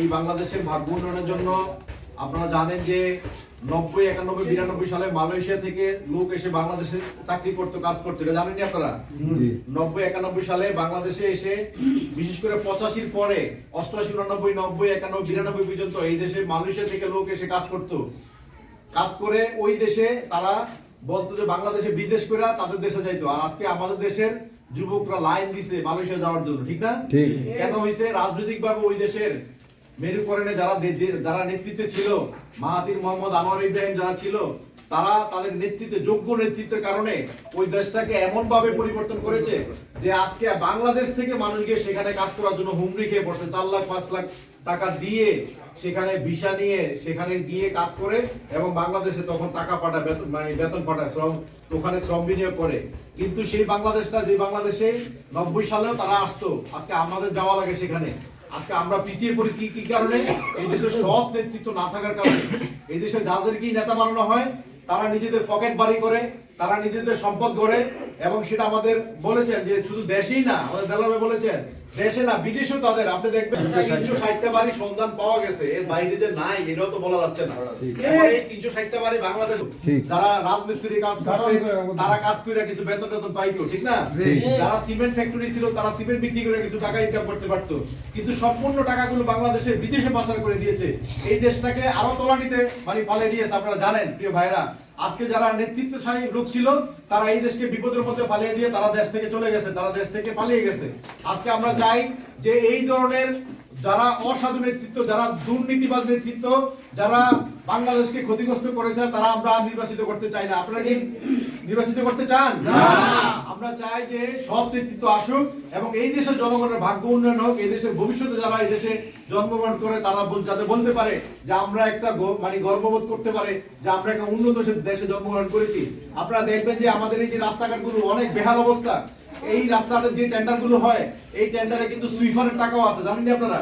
এই বাংলাদেশের ভাগ্য উন্নয়নের জন্য আপনারা জানেন যে 90, 91, 92 সালে মালয়েশিয়া থেকে লোক এসে বাংলাদেশে চাকরি করতো, কাজ করতো, এটা জানেননি আপনারা? 90, 91 সালে বাংলাদেশে এসে বিশেষ করে 85-র পরে 88, 89, 90, 91, 92 পর্যন্ত এই দেশে মালয়েশিয়া থেকে লোক এসে কাজ করতো। কাজ করে ওই দেশে তারা বলতো যে বাংলাদেশে বিদেশ করে তাদের দেশে যাইতো। আর আজকে আমাদের দেশের যুবকরা লাইন দিছে মালয়েশিয়া যাওয়ার জন্য, ঠিক না? কেন হইছে? রাজনৈতিকভাবে ওই দেশের মেরুকরণে যারা নেতৃত্বে ছিল, মাহাথির মোহাম্মদ আনোয়ার ইব্রাহিম যারা ছিল, তারা তাদের নেতৃত্বে, যোগ্য নেতৃত্বের কারণে ওই দেশটাকে এমন ভাবে পরিবর্তন করেছে যে আজকে বাংলাদেশ থেকে মানুষ গিয়ে সেখানে কাজ করার জন্য হুমড়ি খেয়ে পড়ছে। 4 লাখ 5 লাখ টাকা দিয়ে সেখানে ভিসা নিয়ে সেখানে গিয়ে কাজ করে এবং বাংলাদেশে তখন টাকা পাঠায়, বেতন পাঠায়, ওখানে শ্রম বিনিয়োগ করে। কিন্তু সেই বাংলাদেশটা, যে বাংলাদেশে 90 সালেও তারা আসতো, আজকে আমাদের যাওয়া লাগে সেখানে। আজকে আমরা পিছিয়ে পড়েছি কি কারণে? এই দেশের সৎ নেতৃত্ব না থাকার কারণে। এই দেশে যাদেরকেই নেতা বানানো হয় তারা নিজেদের পকেট বাড়ি করে, তারা নিজেদের সম্পদ গড়ে, এবং সেটা আমাদের বলেছেন যে শুধু দেশেই না, আমাদের দেলাবে বলেছেন দেশে না বিদেশেও তাদের, আপনি দেখবেন 360টা বাড়ি সন্ধান পাওয়া গেছে, এর বাইরে যে নাই এটাও তো বলা যাচ্ছে না। এই 360টা বাড়ি বাংলাদেশ, যারা রাজমিস্ত্রি কাজ করছে তারা কাজ করে কিছু বেতন টেতন পাইতো, ঠিক না? যারা সিমেন্ট ফ্যাক্টরি ছিল তারা সিমেন্ট বিক্রি করে কিছু টাকা ইনকাম করতে পারতো। কিন্তু সম্পূর্ণ টাকাগুলো বাংলাদেশের বিদেশে পাচার করে দিয়েছে, এই দেশটাকে আরো তলানিতে পালিয়ে দিয়েছে। আপনারা জানেন প্রিয় ভাইরা, আজকে যারা নেতৃত্বশালী লোক ছিল তারা এই দেশকে বিপদের মধ্যে পালিয়ে দিয়ে তারা দেশ থেকে চলে গেছে, তারা দেশ থেকে পালিয়ে গেছে। আজকে আমরা চাই যে এই ধরনের যারা অসাধু নেতৃত্ব, যারা দুর্নীতিবাজ নেতৃত্ব, যারা বাংলাদেশকে ক্ষতিগ্রস্ত করেছে, তারা আমরা নির্বাচিত করতে চাই না। আপনারা কি নির্বাচিত করতে চান? না। আমরা চাই যে সব নেতৃত্ব আসুক এবং এই দেশের জনগণের ভাগ্য উন্নয়ন হোক। এই দেশের ভবিষ্যতে যারা এই দেশে জন্মগ্রহণ করে তারা যাতে বলতে পারে যে আমরা একটা গর্ববোধ করতে পারে যে আমরা একটা উন্নত দেশে জন্মগ্রহণ করেছি। আপনারা দেখবেন যে আমাদের এই যে রাস্তাঘাটগুলো অনেক বেহাল অবস্থা। এই রাস্তাটার যে টেন্ডার গুলো হয়, এই টেন্ডারে কিন্তু সুইফারের টাকাও আছে, জানেন না আপনারা?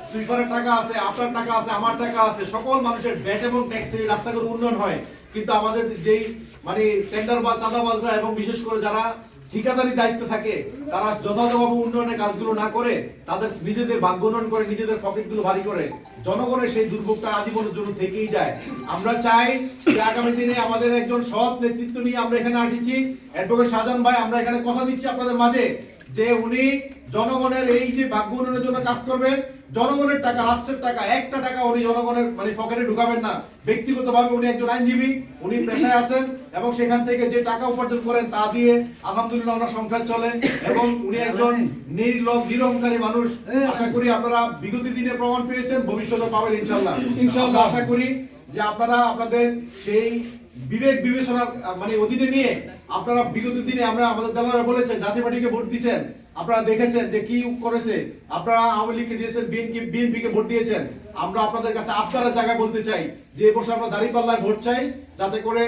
সুইফারের টাকা আছে, আপনার টাকা আছে, আমার টাকা আছে, সকল মানুষের ভ্যাট এবং ট্যাক্সে এই রাস্তাগুলো উন্নয়ন হয়। কিন্তু আমাদের যেই টেন্ডার বা চাঁদাবাজরা এবং বিশেষ করে যারা ঠিকাদারি দায়িত্ব থাকে তারা যথাযথভাবে উন্নয়নের কাজগুলো না করে তাদের নিজেদের ভাগ্য উন্নয়ন করে, নিজেদের পকেটগুলো ভারী করে, জনগণের সেই দুর্ভোগটা আজীবনের জন্য থেকেই যায়। আমরা চাই যে আগামী দিনে আমাদের একজন সৎ নেতৃত্ব নিয়ে আমরা এখানে আসছি, অ্যাডভোকেট শাহজাহান ভাই। আমরা এখানে কথা দিচ্ছি আপনাদের মাঝে যে উনি জনগণের এই যে ভাগ্য উন্নয়নের জন্য কাজ করবেন। জনগণের টাকা, রাষ্ট্রের টাকা, একটা টাকা উনি জনগণের পকেটে ঢুকাবেন না। ব্যক্তিগতভাবে উনি একজন আইনজীবী, উনি পেশায় আছেন এবং সেখান থেকে যে টাকা উপার্জন করেন তা দিয়ে আলহামদুলিল্লাহ ওনার সংসার চলে এবং উনি একজন নির্লোভ নিরহংকারী মানুষ। আশা করি আপনারা বিগত দিনে প্রমাণ পেয়েছেন, ভবিষ্যতে পাবেন ইনশাআল্লাহ। ইনশাআল্লাহ আশা করি যে আপনারা আপনাদের সেই বিবেক বিবেচনার অধীনে নিয়ে আপনারা বিগত দিনে আমাদের দলের বলেছেন জাতীয় পার্টিকে ভোট দিয়েছেন, আপনারা দেখেছেন যে কি করেছে। আপনারা আওয়ামী লীগকে দিয়েছেন, বিএনপিকে ভোট দিয়েছেন। আমরা আপনাদের কাছে আপনারা জায়গায় বলতে চাই যে এবছর আমরা দাঁড়িপাল্লায় ভোট চাই, যাতে করে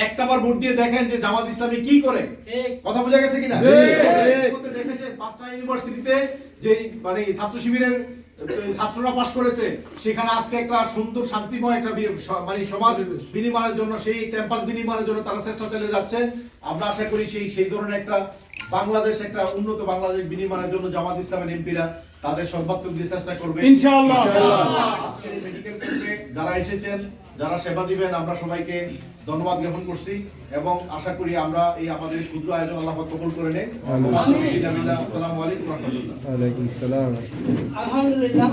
একটাবার ভোট দিয়ে দেখেন যে জামাত ইসলামী কি করে। কথা বোঝা গেছে কিনা? দেখেছেন 5টা ইউনিভার্সিটিতে যে ছাত্র শিবিরের ছাত্ররা পাশ করেছে, সেখানে আজকে একটা সুন্দর শান্তিময় একটা সমাজ বিনিময়ের জন্য, সেই ক্যাম্পাস বিনিময়ের জন্য তারা চেষ্টা চালিয়ে যাচ্ছে। আমরা আশা করি সেই ধরনের একটা বাংলাদেশ, একটা উন্নত বাংলাদেশ বিনিময়ের জন্য জামাত ইসলামের এমপিরা তাদের সর্বাত্মক দিয়ে চেষ্টা করবে ইনশাআল্লাহ। আজকের এই মেডিকেল ক্যাম্পে যারা এসেছেন, যারা সেবা দিবেন, আমরা সবাইকে ধন্যবাদ জ্ঞাপন করছি এবং আশা করি আমরা এই আমাদের ক্ষুদ্র আয়োজন আল্লাহ কবুল করে নেন। আসসালামু আলাইকুম ওয়া রাহমাতুল্লাহ। ওয়া আলাইকুম আসসালাম। আলহামদুলিল্লাহ।